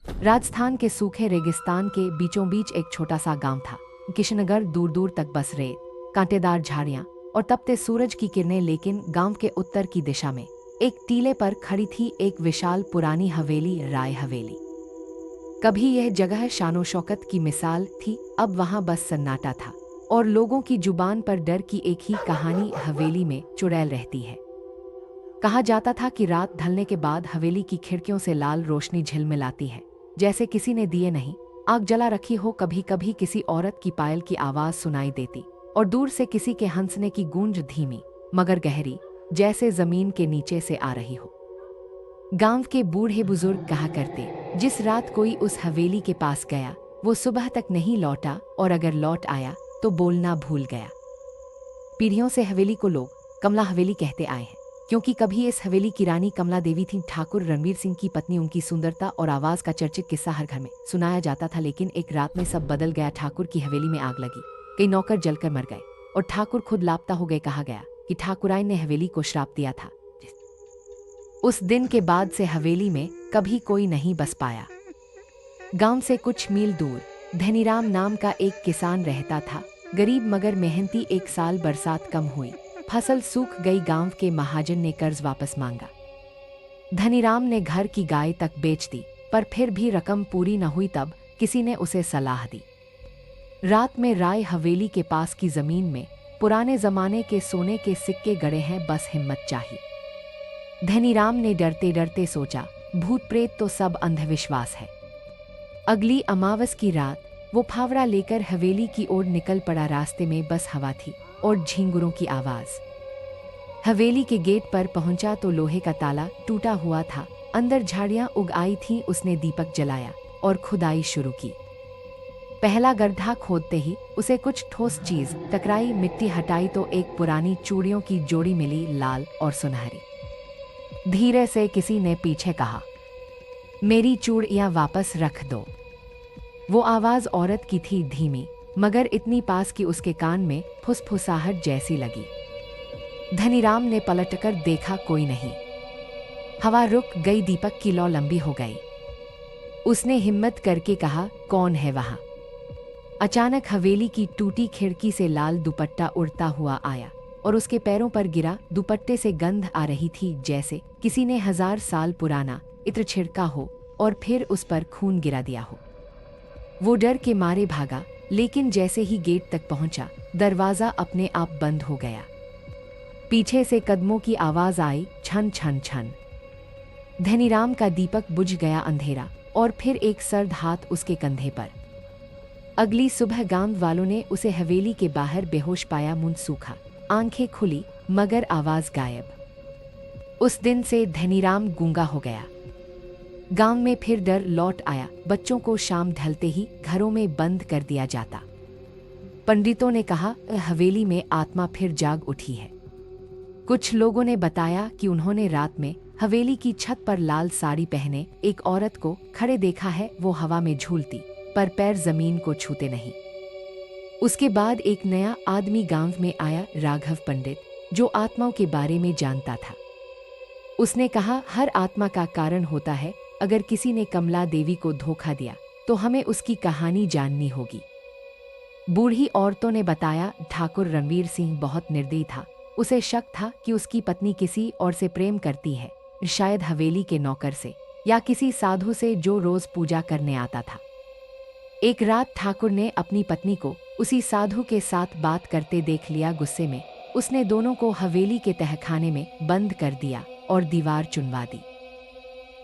राजस्थान के सूखे रेगिस्तान के बीचों बीच एक छोटा सा गांव था। किशनगढ़ दूर दूर तक बस रेत, कांटेदार झाड़ियां और तपते सूरज की किरणें, लेकिन गांव के उत्तर की दिशा में एक टीले पर खड़ी थी एक विशाल पुरानी हवेली, राय हवेली। कभी यह जगह शानो शौकत की मिसाल थी, अब वहां बस सन्नाटा था और लोगों की जुबान पर डर की एक ही कहानी हवेली में चुड़ैल रहती है। कहा जाता था कि रात ढलने के बाद हवेली की खिड़कियों से लाल रोशनी झिलमिलाती है, जैसे किसी ने दिए नहीं आग जला रखी हो। कभी कभी किसी औरत की पायल की आवाज सुनाई देती और दूर से किसी के हंसने की गूंज, धीमी मगर गहरी, जैसे जमीन के नीचे से आ रही हो। गांव के बूढ़े बुजुर्ग कहा करते, जिस रात कोई उस हवेली के पास गया वो सुबह तक नहीं लौटा, और अगर लौट आया तो बोलना भूल गया। पीढ़ियों से हवेली को लोग कमला हवेली कहते आए हैं, क्योंकि कभी इस हवेली की रानी कमला देवी थी। ठाकुर रणवीर सिंह की पत्नी। उनकी सुंदरता और आवाज का चर्चित किस्सा हर घर में सुनाया जाता था, लेकिन एक रात में सब बदल गया। ठाकुर की हवेली में आग लगी, कई नौकर जलकर मर गए और ठाकुर खुद लापता हो गए। कहा गया कि ठाकुराइन ने हवेली को श्राप दिया था। उस दिन के बाद से हवेली में कभी कोई नहीं बस पाया। गांव से कुछ मील दूर धनीराम नाम का एक किसान रहता था, गरीब मगर मेहनती। एक साल बरसात कम हुई, फसल सूख गई। गांव के महाजन ने कर्ज वापस मांगा। धनीराम ने घर की गाय तक बेच दी, पर फिर भी रकम पूरी न हुई। तब किसी ने उसे सलाह दी, रात में राय हवेली के पास की जमीन में पुराने जमाने के सोने के सिक्के गड़े हैं, बस हिम्मत चाहिए। धनीराम ने डरते डरते सोचा, भूत प्रेत तो सब अंधविश्वास है। अगली अमावस की रात वो फावड़ा लेकर हवेली की ओर निकल पड़ा। रास्ते में बस हवा थी और झींगुरों की आवाज। हवेली के गेट पर पहुंचा तो लोहे का ताला टूटा हुआ था, अंदर झाड़ियां उग आई थीं। उसने दीपक जलाया और खुदाई शुरू की। पहला गड्ढा खोदते ही उसे कुछ ठोस चीज टकराई। मिट्टी हटाई तो एक पुरानी चूड़ियों की जोड़ी मिली, लाल और सुनहरी। धीरे से किसी ने पीछे कहा, मेरी चूड़ियां वापस रख दो। वो आवाज औरत की थी, धीमी मगर इतनी पास कि उसके कान में फुसफुसाहट जैसी लगी। धनीराम ने पलटकर देखा, कोई नहीं। हवा रुक गई, दीपक की लौ लंबी हो गई। उसने हिम्मत करके कहा, कौन है वहां? अचानक हवेली की टूटी खिड़की से लाल दुपट्टा उड़ता हुआ आया और उसके पैरों पर गिरा। दुपट्टे से गंध आ रही थी, जैसे किसी ने 1000 साल पुराना इत्र छिड़का हो और फिर उस पर खून गिरा दिया हो। वो डर के मारे भागा, लेकिन जैसे ही गेट तक पहुंचा, दरवाजा अपने आप बंद हो गया। पीछे से कदमों की आवाज आई, छन छन छन। धनीराम का दीपक बुझ गया। अंधेरा और फिर एक सर्द हाथ उसके कंधे पर। अगली सुबह गांव वालों ने उसे हवेली के बाहर बेहोश पाया, मुंह सूखा, आंखें खुली मगर आवाज गायब। उस दिन से धनीराम गूंगा हो गया। गांव में फिर डर लौट आया। बच्चों को शाम ढलते ही घरों में बंद कर दिया जाता। पंडितों ने कहा, हवेली में आत्मा फिर जाग उठी है। कुछ लोगों ने बताया कि उन्होंने रात में हवेली की छत पर लाल साड़ी पहने एक औरत को खड़े देखा है। वो हवा में झूलती, पर पैर जमीन को छूते नहीं। उसके बाद एक नया आदमी गांव में आया, राघव पंडित, जो आत्माओं के बारे में जानता था। उसने कहा, हर आत्मा का कारण होता है। अगर किसी ने कमला देवी को धोखा दिया तो हमें उसकी कहानी जाननी होगी। बूढ़ी औरतों ने बताया, ठाकुर रणवीर सिंह बहुत निर्दयी था। उसे शक था कि उसकी पत्नी किसी और से प्रेम करती है, शायद हवेली के नौकर से या किसी साधु से जो रोज पूजा करने आता था। एक रात ठाकुर ने अपनी पत्नी को उसी साधु के साथ बात करते देख लिया। गुस्से में उसने दोनों को हवेली के तहखाने में बंद कर दिया और दीवार चुनवा दी।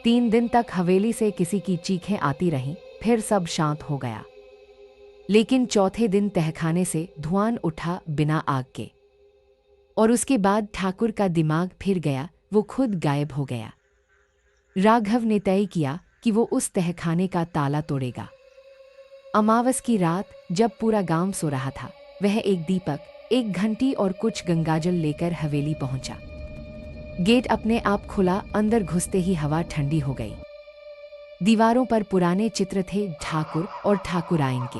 3 दिन तक हवेली से किसी की चीखें आती रहीं, फिर सब शांत हो गया। लेकिन चौथे दिन तहखाने से धुआं उठा, बिना आग के। और उसके बाद ठाकुर का दिमाग फिर गया, वो खुद गायब हो गया। राघव ने तय किया कि वो उस तहखाने का ताला तोड़ेगा। अमावस की रात जब पूरा गांव सो रहा था, वह एक दीपक, एक घंटी और कुछ गंगाजल लेकर हवेली पहुंचा। गेट अपने आप खुला। अंदर घुसते ही हवा ठंडी हो गई। दीवारों पर पुराने चित्र थे, ठाकुर और ठाकुराइन के।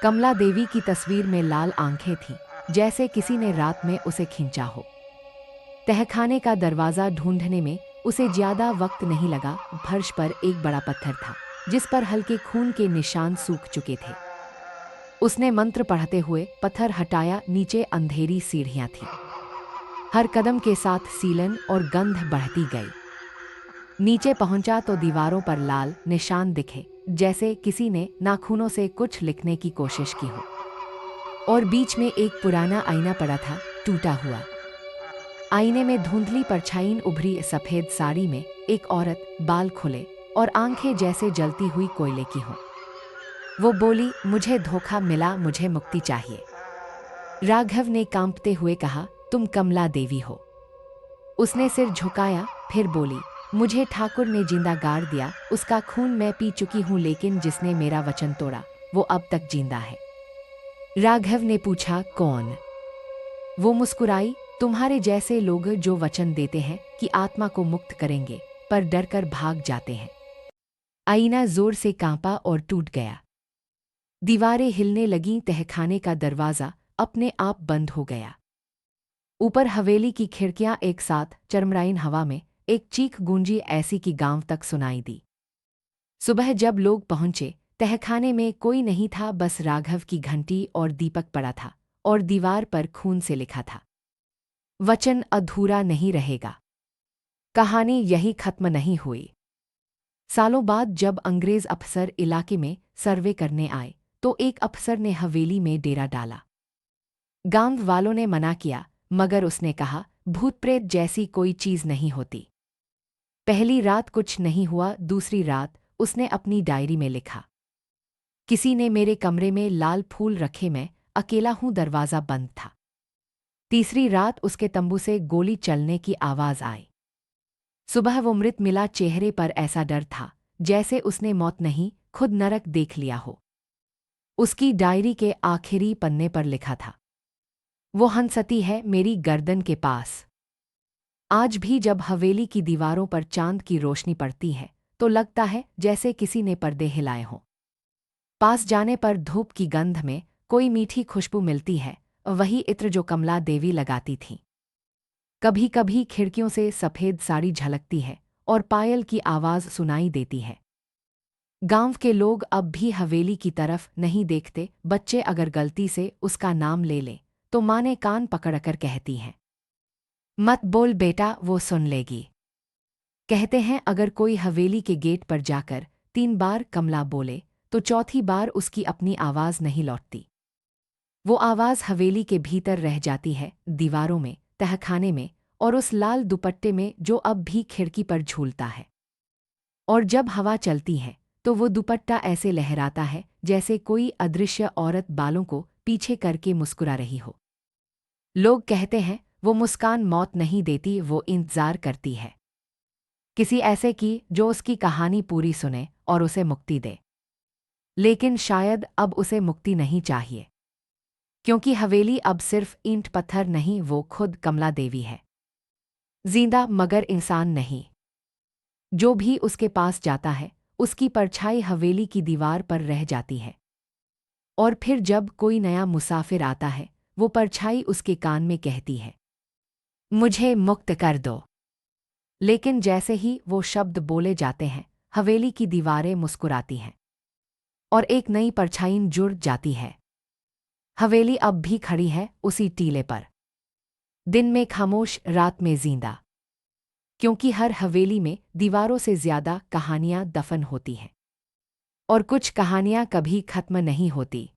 कमला देवी की तस्वीर में लाल आंखें थीं, जैसे किसी ने रात में उसे खींचा हो। तहखाने का दरवाजा ढूंढने में उसे ज्यादा वक्त नहीं लगा। फर्श पर एक बड़ा पत्थर था, जिस पर हल्के खून के निशान सूख चुके थे। उसने मंत्र पढ़ते हुए पत्थर हटाया। नीचे अंधेरी सीढ़ियां थीं। हर कदम के साथ सीलन और गंध बढ़ती गई। नीचे पहुंचा तो दीवारों पर लाल निशान दिखे, जैसे किसी ने नाखूनों से कुछ लिखने की कोशिश की हो। और बीच में एक पुराना आईना पड़ा था, टूटा हुआ। आईने में धुंधली परछाई उभरी। सफेद साड़ी में एक औरत, बाल खुले और आंखें जैसे जलती हुई कोयले की हों। वो बोली, मुझे धोखा मिला, मुझे मुक्ति चाहिए। राघव ने कांपते हुए कहा, तुम कमला देवी हो। उसने सिर झुकाया, फिर बोली, मुझे ठाकुर ने जिंदा गाड़ दिया। उसका खून मैं पी चुकी हूं, लेकिन जिसने मेरा वचन तोड़ा वो अब तक जिंदा है। राघव ने पूछा, कौन? वो मुस्कुराई, तुम्हारे जैसे लोग जो वचन देते हैं कि आत्मा को मुक्त करेंगे, पर डरकर भाग जाते हैं। आईना जोर से कांपा और टूट गया। दीवारें हिलने लगीं। तहखाने का दरवाजा अपने आप बंद हो गया। ऊपर हवेली की खिड़कियां एक साथ चरमराइन। हवा में एक चीख गूंजी, ऐसी कि गांव तक सुनाई दी। सुबह जब लोग पहुंचे, तहखाने में कोई नहीं था, बस राघव की घंटी और दीपक पड़ा था, और दीवार पर खून से लिखा था, वचन अधूरा नहीं रहेगा। कहानी यही खत्म नहीं हुई। सालों बाद जब अंग्रेज अफसर इलाके में सर्वे करने आए, तो एक अफसर ने हवेली में डेरा डाला। गांव वालों ने मना किया, मगर उसने कहा, भूत प्रेत जैसी कोई चीज नहीं होती। पहली रात कुछ नहीं हुआ। दूसरी रात उसने अपनी डायरी में लिखा, किसी ने मेरे कमरे में लाल फूल रखे, मैं अकेला हूं, दरवाजा बंद था। तीसरी रात उसके तंबू से गोली चलने की आवाज आई। सुबह वो मृत मिला। चेहरे पर ऐसा डर था जैसे उसने मौत नहीं, खुद नरक देख लिया हो। उसकी डायरी के आखिरी पन्ने पर लिखा था, वो हंसती है मेरी गर्दन के पास। आज भी जब हवेली की दीवारों पर चांद की रोशनी पड़ती है, तो लगता है जैसे किसी ने पर्दे हिलाए हों। पास जाने पर धूप की गंध में कोई मीठी खुशबू मिलती है, वही इत्र जो कमला देवी लगाती थीं। कभी कभी खिड़कियों से सफ़ेद साड़ी झलकती है और पायल की आवाज़ सुनाई देती है। गांव के लोग अब भी हवेली की तरफ नहीं देखते। बच्चे अगर गलती से उसका नाम ले लें, तो माँ ने कान पकड़कर कहती हैं, मत बोल बेटा, वो सुन लेगी। कहते हैं अगर कोई हवेली के गेट पर जाकर 3 बार कमला बोले, तो चौथी बार उसकी अपनी आवाज़ नहीं लौटती। वो आवाज़ हवेली के भीतर रह जाती है, दीवारों में, तहखाने में, और उस लाल दुपट्टे में जो अब भी खिड़की पर झूलता है। और जब हवा चलती है, तो वो दुपट्टा ऐसे लहराता है जैसे कोई अदृश्य औरत बालों को पीछे करके मुस्कुरा रही हो। लोग कहते हैं वो मुस्कान मौत नहीं देती, वो इंतजार करती है किसी ऐसे की जो उसकी कहानी पूरी सुने और उसे मुक्ति दे। लेकिन शायद अब उसे मुक्ति नहीं चाहिए, क्योंकि हवेली अब सिर्फ ईंट पत्थर नहीं, वो खुद कमला देवी है, जिंदा मगर इंसान नहीं। जो भी उसके पास जाता है, उसकी परछाई हवेली की दीवार पर रह जाती है। और फिर जब कोई नया मुसाफिर आता है, वो परछाई उसके कान में कहती है, मुझे मुक्त कर दो। लेकिन जैसे ही वो शब्द बोले जाते हैं, हवेली की दीवारें मुस्कुराती हैं और एक नई परछाई जुड़ जाती है। हवेली अब भी खड़ी है उसी टीले पर, दिन में खामोश, रात में जिंदा, क्योंकि हर हवेली में दीवारों से ज्यादा कहानियां दफन होती हैं, और कुछ कहानियां कभी खत्म नहीं होती।